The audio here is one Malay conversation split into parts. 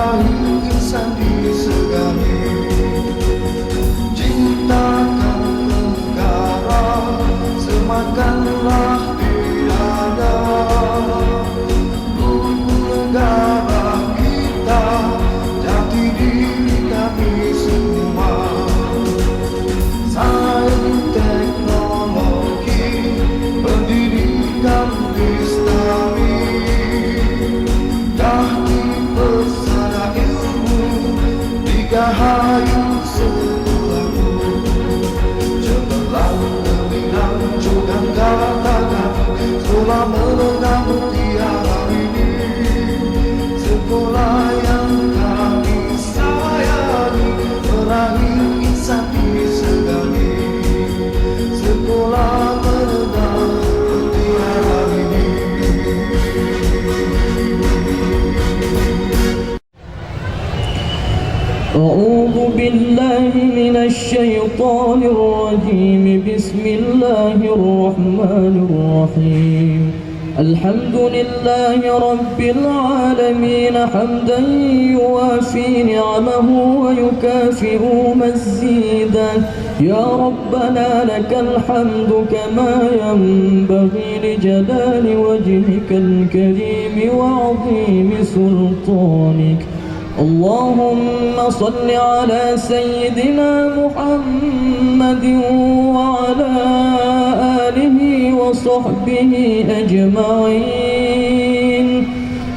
lahir insan disegani. Cintakan negara, semakanlah tiada. Negara kita, jati diri kami semua. Sains teknologi, pendidikan lestari. Dah dipesona ilmu, digahayu sekolahku. Cemerlang gemilang juga katakan, sekolah menengah mutiara ini. Sekolah yang kami sayangi, meraih insan disegani. Sekolah menengah mutiara ini. أعوذ بالله من الشيطان الرجيم. بسم الله الرحمن الرحيم. الحمد لله رب العالمين حمدا يوافي نعمه ويكافئ مزيدا. يا ربنا لك الحمد كما ينبغي لجلال وجهك الكريم وعظيم سلطانك. اللهم صل على سيدنا محمد وعلى آله وصحبه أجمعين.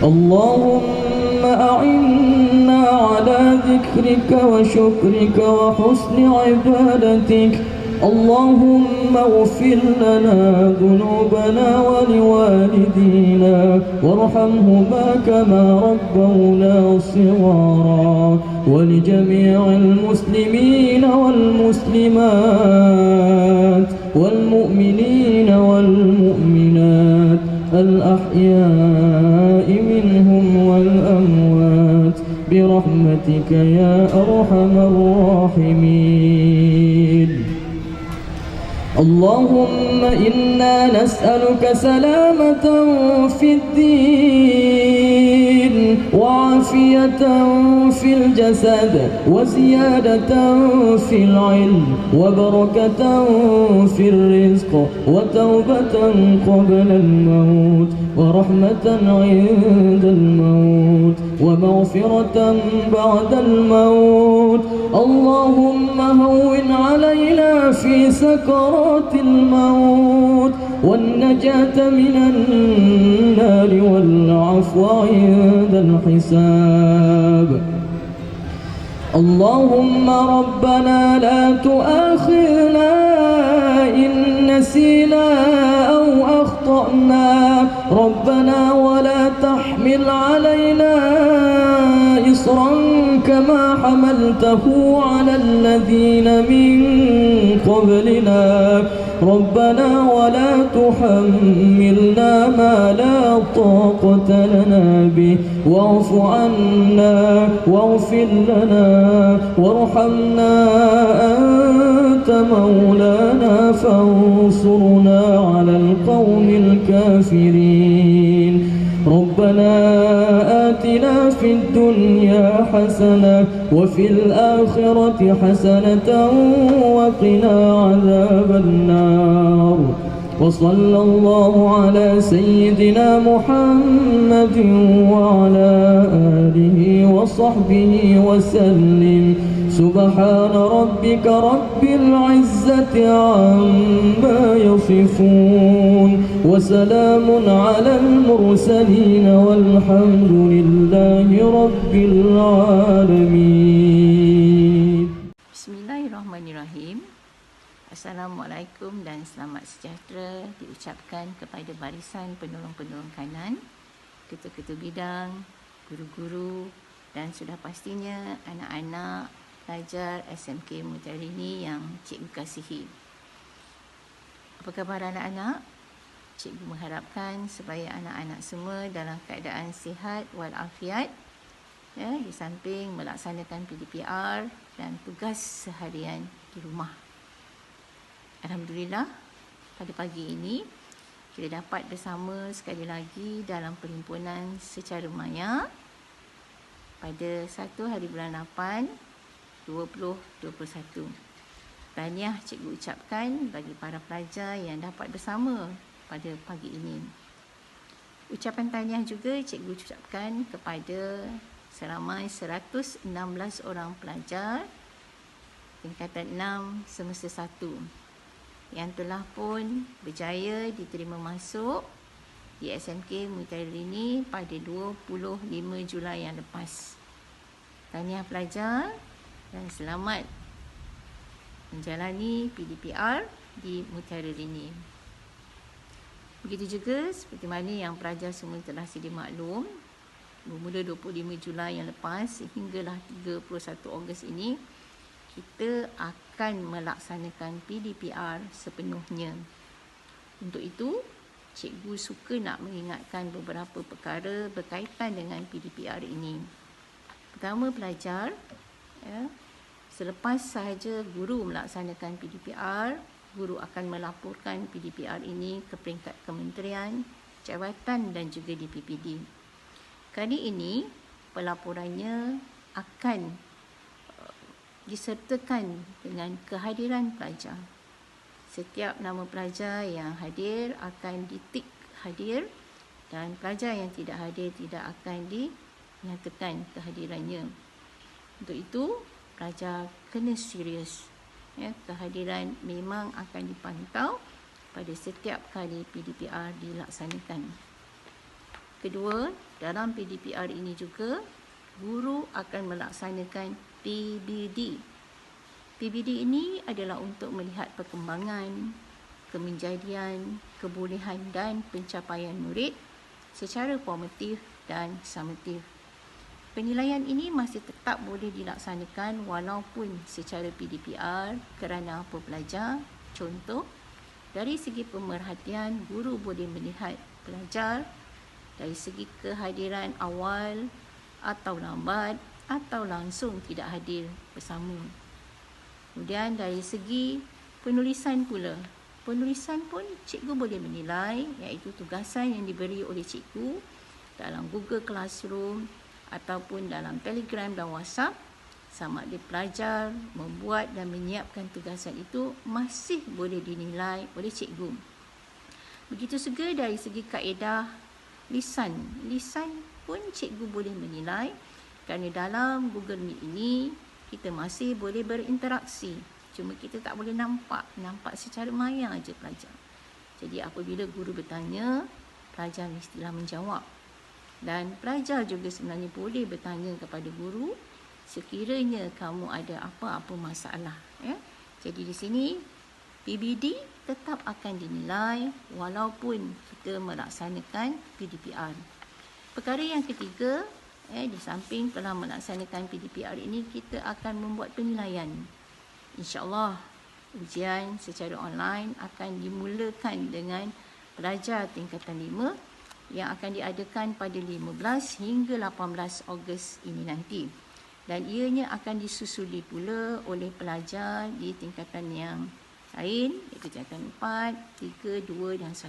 اللهم أعنا على ذكرك وشكرك وحسن عبادتك. اللهم اغفر لنا ذنوبنا ولوالدينا وارحمهما كما ربونا صغارا، ولجميع المسلمين والمسلمات والمؤمنين والمؤمنات الأحياء منهم والأموات برحمتك يا أرحم الراحمين. اللهم إنا نسألك سلامة في الدين وعافية في الجسد وزيادة في العلم وبركة في الرزق وتوبة قبل الموت ورحمة عند الموت ومغفرة بعد الموت. اللهم هون علينا في سكرات الموت والنجاة من النار والعفو عند الحساب. اللهم ربنا لا تؤاخذنا إن نسينا أو أخطأنا. ربنا ولا تحمل علينا إصرا كما حملته على الذين من قبلنا. ربنا ولا تحملنا ما لا طاقة لنا به. واعف عنا واغفر لنا وارحمنا، أنت مولانا فانصرنا على القوم الكافرين. ربنا آتنا في الدنيا حسنة وفي الآخرة حسنة وقنا عذاب النار. وصلى الله على سيدنا محمد وعلى آله وصحبه وسلم. سبحان ربك رب العزة عما يصفون وسلام على المرسلين والحمد لله رب العالمين. Bismillahirrahmanirrahim. Assalamualaikum dan selamat sejahtera diucapkan kepada barisan penolong-penolong kanan, ketua-ketua bidang, guru-guru dan sudah pastinya anak-anak pelajar SMK Mutarini yang cikgu kasihi. Apa khabar anak-anak? Cikgu mengharapkan supaya anak-anak semua dalam keadaan sihat walafiat, ya, di samping melaksanakan PDPR dan tugas seharian di rumah. Alhamdulillah, pada pagi ini kita dapat bersama sekali lagi dalam perhimpunan secara maya pada 1 hari bulan 8 2021. Tahniah cikgu ucapkan bagi para pelajar yang dapat bersama pada pagi ini. Ucapan tahniah juga cikgu ucapkan kepada seramai 116 orang pelajar tingkatan 6 semester 1 yang telah pun berjaya diterima masuk di SMK Mutiara-Rini pada 25 Julai yang lepas. Tahniah pelajar dan selamat menjalani PDPR di Mutiara-Rini. Begitu juga seperti mana yang pelajar semua telah sedia maklum, bermula 25 Julai yang lepas sehinggalah 31 Ogos ini, kita akan melaksanakan PDPR sepenuhnya. Untuk itu, cikgu suka nak mengingatkan beberapa perkara berkaitan dengan PDPR ini. Pertama, pelajar, selepas sahaja guru melaksanakan PDPR, guru akan melaporkan PDPR ini ke peringkat kementerian, jabatan dan juga DPPD. Kali ini, pelaporannya akan disertakan dengan kehadiran pelajar. Setiap nama pelajar yang hadir akan ditik hadir dan pelajar yang tidak hadir tidak akan dinyatakan kehadirannya. Untuk itu, pelajar kena serius. Kehadiran memang akan dipantau pada setiap kali PDPR dilaksanakan. Kedua, dalam PDPR ini juga, guru akan melaksanakan PBD. PBD ini adalah untuk melihat perkembangan, kemenjadian, kebolehan dan pencapaian murid secara formatif dan summatif. Penilaian ini masih tetap boleh dilaksanakan walaupun secara PDPR kerana apa pelajar. Contoh, dari segi pemerhatian, guru boleh melihat pelajar dari segi kehadiran awal atau lambat atau langsung tidak hadir bersama. Kemudian dari segi penulisan pula, penulisan pun cikgu boleh menilai, iaitu tugasan yang diberi oleh cikgu dalam Google Classroom ataupun dalam Telegram dan WhatsApp, sama ada pelajar membuat dan menyiapkan tugasan itu masih boleh dinilai oleh cikgu. Begitu juga dari segi kaedah lisan. Lisan pun cikgu boleh menilai kerana dalam Google Meet ini kita masih boleh berinteraksi. Cuma kita tak boleh nampak secara maya aja pelajar. Jadi apabila guru bertanya, pelajar mestilah menjawab. Dan pelajar juga sebenarnya boleh bertanya kepada guru sekiranya kamu ada apa-apa masalah. Jadi di sini PBD tetap akan dinilai walaupun kita melaksanakan PDPR. Perkara yang ketiga, di samping telah melaksanakan PDPR ini, kita akan membuat penilaian. InsyaAllah, ujian secara online akan dimulakan dengan pelajar tingkatan 5 yang akan diadakan pada 15 hingga 18 Ogos ini nanti. Dan ianya akan disusuli pula oleh pelajar di tingkatan yang lain, iaitu tingkatan 4, 3, 2 dan 1.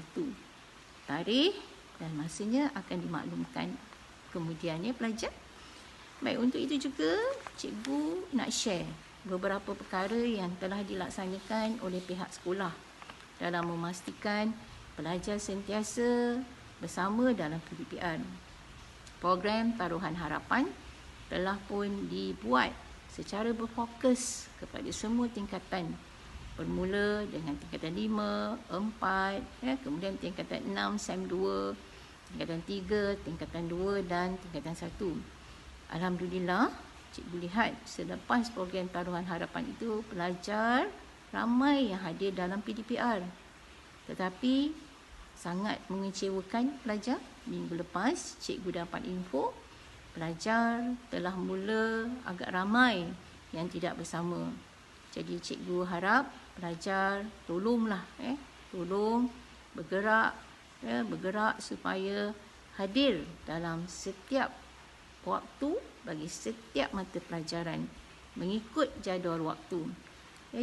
Tarikh dan masanya akan dimaklumkan kemudiannya pelajar. Baik, untuk itu juga cikgu nak share beberapa perkara yang telah dilaksanakan oleh pihak sekolah dalam memastikan pelajar sentiasa bersama dalam PDPR. Program Taruhan Harapan telah pun dibuat secara berfokus kepada semua tingkatan, bermula dengan tingkatan 5, 4, kemudian tingkatan 6, SEM 2, tingkatan 3, tingkatan 2 dan tingkatan 1. Alhamdulillah, cikgu lihat selepas program Taruhan Harapan itu, pelajar ramai yang hadir dalam PDPR. Tetapi sangat mengecewakan pelajar. Minggu lepas, cikgu dapat info pelajar telah mula agak ramai yang tidak bersama. Jadi cikgu harap pelajar tolonglah, tolong bergerak supaya hadir dalam setiap waktu bagi setiap mata pelajaran mengikut jadual waktu.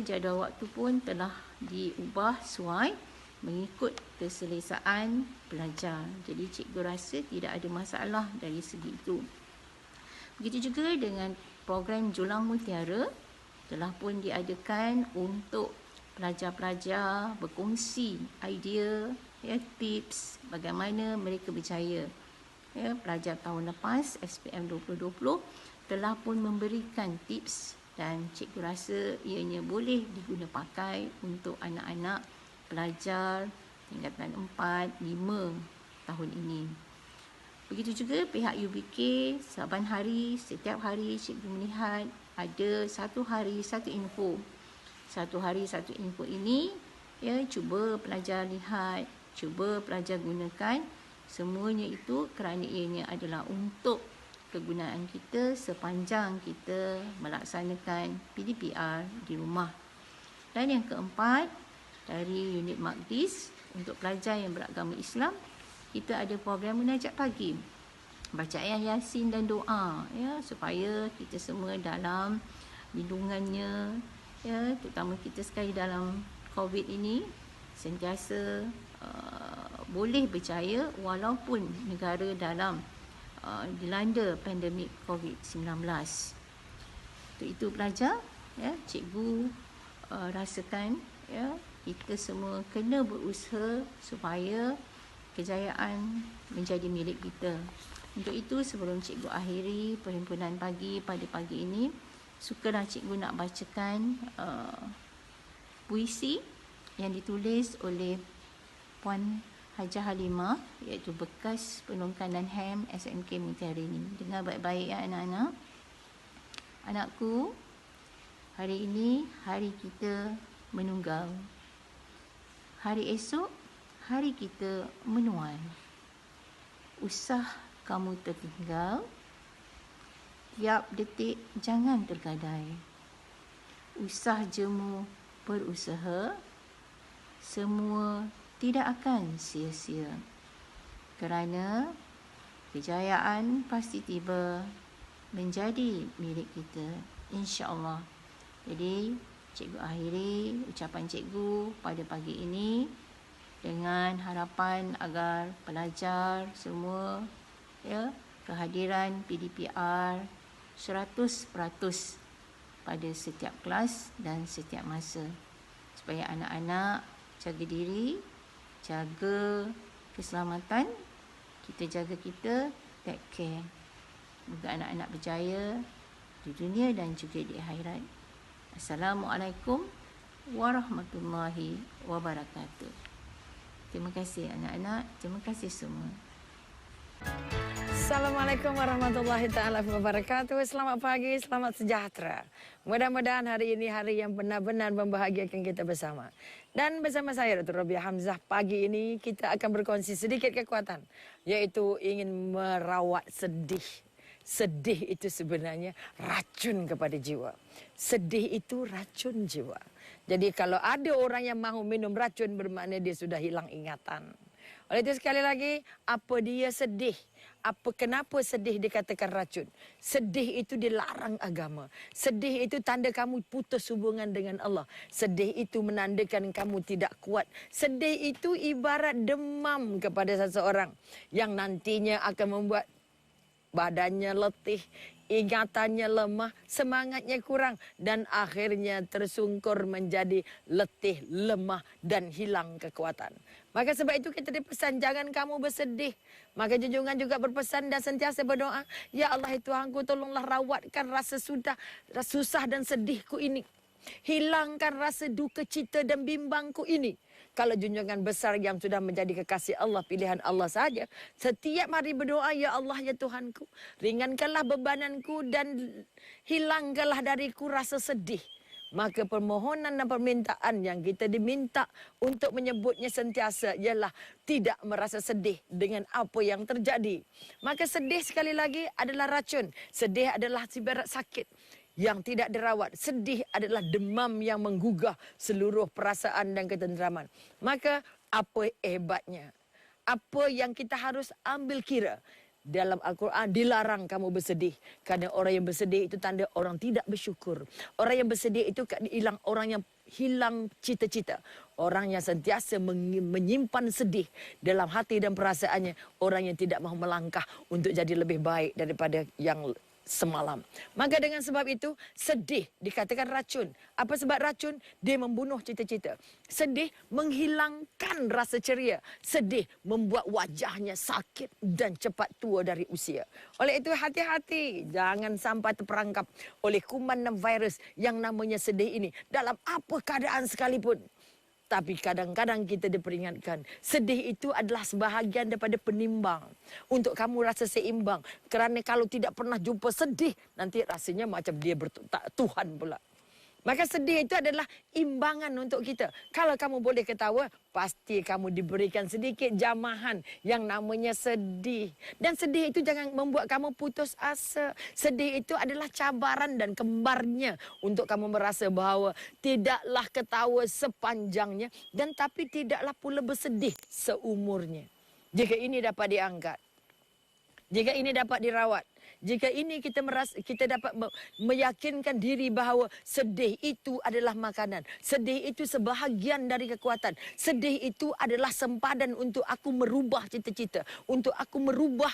Jadual waktu pun telah diubah sesuai mengikut keselesaan pelajar. Jadi cikgu rasa tidak ada masalah dari segi itu. Begitu juga dengan program Julang Mutiara telah pun diadakan untuk pelajar-pelajar berkongsi idea, ya, tips bagaimana mereka berjaya. Ya, pelajar tahun lepas SPM 2020 telah pun memberikan tips dan cikgu rasa ianya boleh diguna pakai untuk anak-anak pelajar tingkatan 4, 5 tahun ini. Begitu juga pihak UBK, saban hari, setiap hari cikgu melihat ada satu hari satu info. Satu hari satu info ini, ya, cuba pelajar lihat, cuba pelajar gunakan. Semuanya itu kerana ianya adalah untuk kegunaan kita sepanjang kita melaksanakan PDPR di rumah. Dan yang keempat, dari unit Maqdis untuk pelajar yang beragama Islam, kita ada program munajat pagi, bacaan Yasin dan doa, ya, supaya kita semua dalam lindungannya, ya, terutama kita sekali dalam COVID ini sentiasa boleh berjaya walaupun negara dalam dilanda pandemik COVID-19. Untuk itu pelajar, ya, cikgu rasakan, ya, kita semua kena berusaha supaya kejayaan menjadi milik kita. Untuk itu sebelum cikgu akhiri perhimpunan pagi pada pagi ini, sukalah cikgu nak bacakan puisi yang ditulis oleh Puan Hajah Halimah, iaitu bekas penungkanan HAM SMK Mutiara ini. Dengar baik-baik, ya anak-anak. Anakku, hari ini hari kita menunggal. Hari esok hari kita menuai. Usah kamu tertinggal, tiap detik jangan tergadai. Usah jemu berusaha, semua tidak akan sia-sia. Kerana kejayaan pasti tiba menjadi milik kita, insya-Allah. Jadi, cikgu akhiri ucapan cikgu pada pagi ini dengan harapan agar pelajar semua, ya, kehadiran PDPR 100% pada setiap kelas dan setiap masa, supaya anak-anak jaga diri, jaga keselamatan, kita jaga kita, take care. Moga anak-anak berjaya di dunia dan juga di akhirat. Assalamualaikum warahmatullahi wabarakatuh. Terima kasih anak-anak, terima kasih semua. Assalamualaikum warahmatullahi taala wabarakatuh. Selamat pagi, selamat sejahtera. Mudah-mudahan hari ini hari yang benar-benar membahagiakan kita bersama. Dan bersama saya Dr. Robiah Hamzah, pagi ini kita akan berkongsi sedikit kekuatan, yaitu ingin merawat sedih. Sedih itu sebenarnya racun kepada jiwa. Sedih itu racun jiwa. Jadi kalau ada orang yang mahu minum racun, bermakna dia sudah hilang ingatan. Oleh itu sekali lagi, apa dia sedih? Kenapa sedih dikatakan racun? Sedih itu dilarang agama. Sedih itu tanda kamu putus hubungan dengan Allah. Sedih itu menandakan kamu tidak kuat. Sedih itu ibarat demam kepada seseorang yang nantinya akan membuat badannya letih, ingatannya lemah, semangatnya kurang, dan akhirnya tersungkur menjadi letih, lemah, dan hilang kekuatan. Maka sebab itu kita dipesan, jangan kamu bersedih. Maka junjungan juga berpesan dan sentiasa berdoa, ya Allah Tuhanku, tolonglah rawatkan rasa susah dan sedihku ini. Hilangkan rasa duka cita dan bimbangku ini. Kalau junjungan besar yang sudah menjadi kekasih Allah, pilihan Allah saja, setiap hari berdoa, ya Allah ya Tuhanku, ringankanlah bebananku dan hilangkanlah dariku rasa sedih. Maka permohonan dan permintaan yang kita diminta untuk menyebutnya sentiasa ialah tidak merasa sedih dengan apa yang terjadi. Maka sedih sekali lagi adalah racun. Sedih adalah ibarat sakit yang tidak dirawat. Sedih adalah demam yang menggugah seluruh perasaan dan ketenteraman. Maka apa hebatnya? Apa yang kita harus ambil kira? Dalam Al-Quran dilarang kamu bersedih. Kerana orang yang bersedih itu tanda orang tidak bersyukur. Orang yang bersedih itu hilang, orang yang hilang cita-cita. Orang yang sentiasa menyimpan sedih dalam hati dan perasaannya. Orang yang tidak mahu melangkah untuk jadi lebih baik daripada yang semalam. Maka dengan sebab itu, sedih dikatakan racun. Apa sebab racun? Dia membunuh cita-cita. Sedih menghilangkan rasa ceria. Sedih membuat wajahnya sakit dan cepat tua dari usia. Oleh itu hati-hati, jangan sampai terperangkap oleh kuman dan virus yang namanya sedih ini. Dalam apa keadaan sekalipun. Tapi kadang-kadang kita diperingatkan, sedih itu adalah sebahagian daripada penimbang. Untuk kamu rasa seimbang. Kerana kalau tidak pernah jumpa sedih, nanti rasanya macam dia Tuhan pula. Maka sedih itu adalah imbangan untuk kita. Kalau kamu boleh ketawa, pasti kamu diberikan sedikit jamahan yang namanya sedih. Dan sedih itu jangan membuat kamu putus asa. Sedih itu adalah cabaran dan kembarnya untuk kamu merasa bahawa tidaklah ketawa sepanjangnya dan tapi tidaklah pula bersedih seumurnya. Jika ini dapat diangkat, jika ini dapat dirawat, jika ini kita dapat meyakinkan diri bahawa sedih itu adalah makanan. Sedih itu sebahagian dari kekuatan. Sedih itu adalah sempadan untuk aku merubah cita-cita. Untuk aku merubah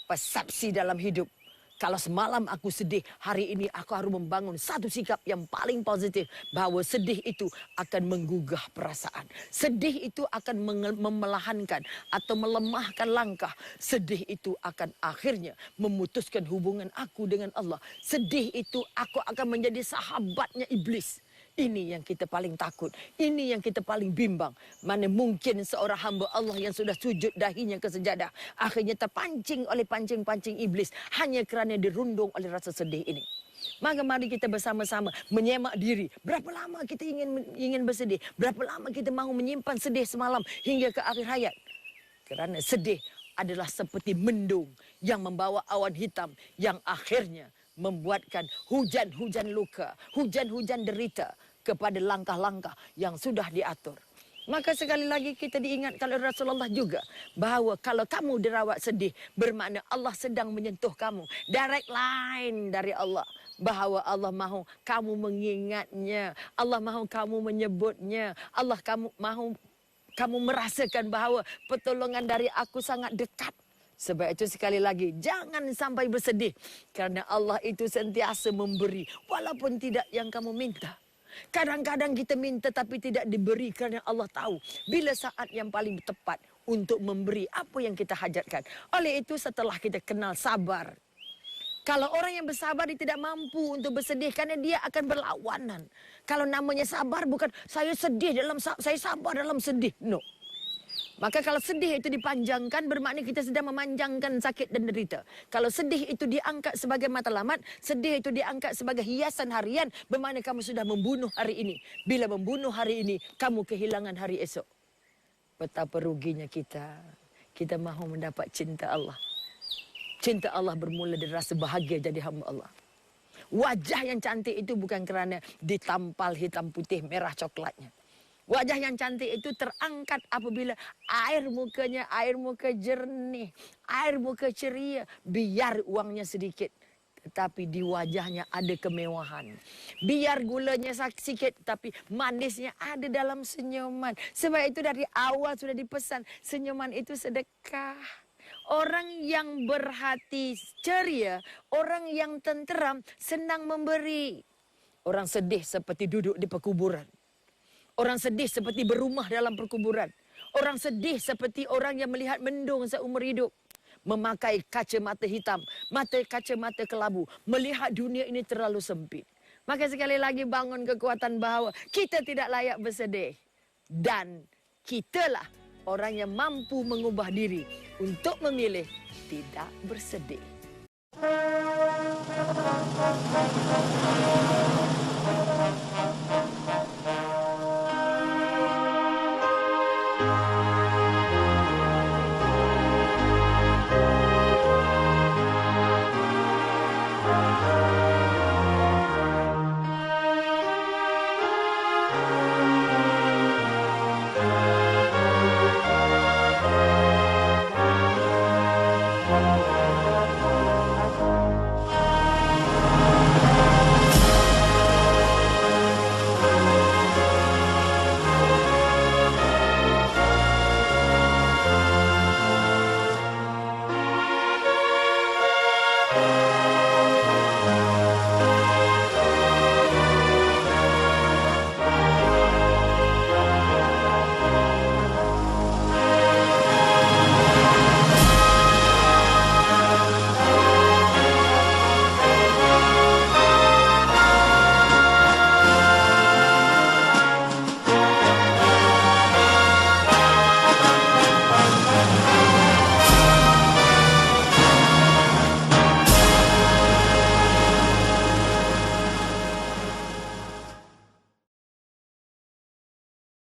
persepsi dalam hidup. Kalau semalam aku sedih, hari ini aku harus membangun satu sikap yang paling positif. Bahawa sedih itu akan menggugah perasaan. Sedih itu akan memelahankan atau melemahkan langkah. Sedih itu akan akhirnya memutuskan hubungan aku dengan Allah. Sedih itu aku akan menjadi sahabatnya iblis. Ini yang kita paling takut. Ini yang kita paling bimbang. Mana mungkin seorang hamba Allah yang sudah sujud dahinya ke sejadah akhirnya terpancing oleh pancing-pancing iblis hanya kerana dirundung oleh rasa sedih ini. Maka mari kita bersama-sama menyemak diri. Berapa lama kita ingin bersedih? Berapa lama kita mahu menyimpan sedih semalam hingga ke akhir hayat? Kerana sedih adalah seperti mendung yang membawa awan hitam yang akhirnya membuatkan hujan-hujan luka, hujan-hujan derita kepada langkah-langkah yang sudah diatur. Maka sekali lagi kita diingatkan oleh Rasulullah juga bahawa kalau kamu dirawat sedih bermakna Allah sedang menyentuh kamu. Direct line dari Allah bahawa Allah mahu kamu mengingatnya, Allah mahu kamu menyebutnya, Allah mahu kamu merasakan bahawa pertolongan dari aku sangat dekat. Sebab itu sekali lagi, jangan sampai bersedih. Kerana Allah itu sentiasa memberi. Walaupun tidak yang kamu minta. Kadang-kadang kita minta tapi tidak diberi kerana Allah tahu. Bila saat yang paling tepat untuk memberi apa yang kita hajatkan. Oleh itu setelah kita kenal sabar. Kalau orang yang bersabar dia tidak mampu untuk bersedih kerana dia akan berlawanan. Kalau namanya sabar bukan saya sedih saya sabar dalam sedih. No. Maka kalau sedih itu dipanjangkan bermakna kita sedang memanjangkan sakit dan derita. Kalau sedih itu diangkat sebagai matlamat, sedih itu diangkat sebagai hiasan harian, bermakna kamu sudah membunuh hari ini. Bila membunuh hari ini, kamu kehilangan hari esok. Betapa ruginya kita. Kita mahu mendapat cinta Allah. Cinta Allah bermula dari rasa bahagia jadi hamba Allah. Wajah yang cantik itu bukan kerana ditampal hitam putih merah coklatnya. Wajah yang cantik itu terangkat apabila air muka jernih, air muka ceria, biar uangnya sedikit. Tetapi di wajahnya ada kemewahan. Biar gulanya sikit, tapi manisnya ada dalam senyuman. Sebab itu dari awal sudah dipesan, senyuman itu sedekah. Orang yang berhati ceria, orang yang tenteram, senang memberi. Orang sedih seperti duduk di perkuburan. Orang sedih seperti berumah dalam perkuburan. Orang sedih seperti orang yang melihat mendung seumur hidup. Memakai kacamata hitam, kacamata kelabu. Melihat dunia ini terlalu sempit. Maka sekali lagi bangun kekuatan bahawa kita tidak layak bersedih. Dan kitalah orang yang mampu mengubah diri untuk memilih tidak bersedih. Thank you.